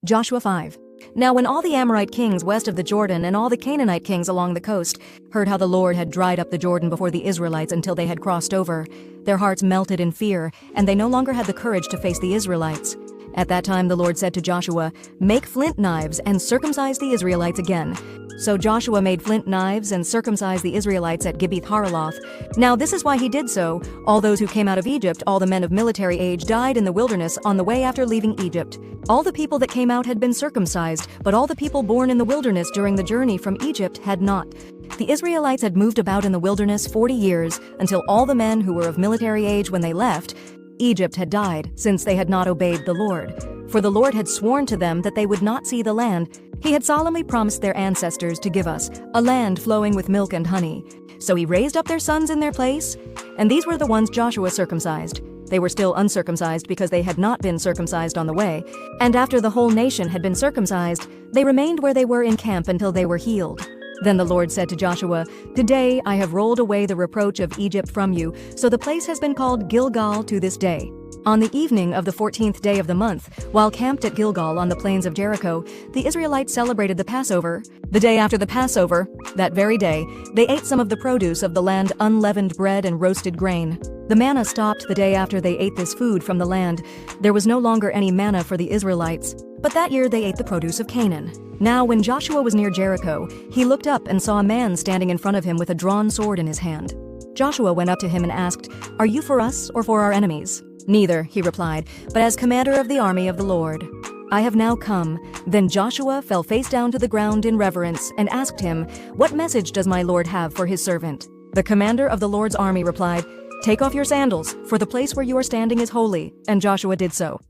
Joshua 5. Now when all the Amorite kings west of the Jordan and all the Canaanite kings along the coast heard how the Lord had dried up the Jordan before the Israelites until they had crossed over, their hearts melted in fear, and they no longer had the courage to face the Israelites. At that time the Lord said to Joshua, "Make flint knives and circumcise the Israelites again." So Joshua made flint knives and circumcised the Israelites at Gibeath Haraloth. Now this is why he did so. All those who came out of Egypt, all the men of military age, died in the wilderness on the way after leaving Egypt. All the people that came out had been circumcised, but all the people born in the wilderness during the journey from Egypt had not. The Israelites had moved about in the wilderness 40 years, until all the men who were of military age when they left Egypt had died, since they had not obeyed the Lord. For the Lord had sworn to them that they would not see the land He had solemnly promised their ancestors to give us, a land flowing with milk and honey. So he raised up their sons in their place, and these were the ones Joshua circumcised. They were still uncircumcised because they had not been circumcised on the way, and after the whole nation had been circumcised, they remained where they were in camp until they were healed. Then the Lord said to Joshua, "Today I have rolled away the reproach of Egypt from you, so the place has been called Gilgal to this day." On the evening of the 14th day of the month, while camped at Gilgal on the plains of Jericho, the Israelites celebrated the Passover. The day after the Passover, that very day, they ate some of the produce of the land, unleavened bread and roasted grain. The manna stopped the day after they ate this food from the land. There was no longer any manna for the Israelites. But that year they ate the produce of Canaan. Now when Joshua was near Jericho, he looked up and saw a man standing in front of him with a drawn sword in his hand. Joshua went up to him and asked, "Are you for us or for our enemies?" "Neither," he replied, "but as commander of the army of the Lord. I have now come." Then Joshua fell face down to the ground in reverence and asked him, "What message does my Lord have for his servant?" The commander of the Lord's army replied, "Take off your sandals, for the place where you are standing is holy." And Joshua did so.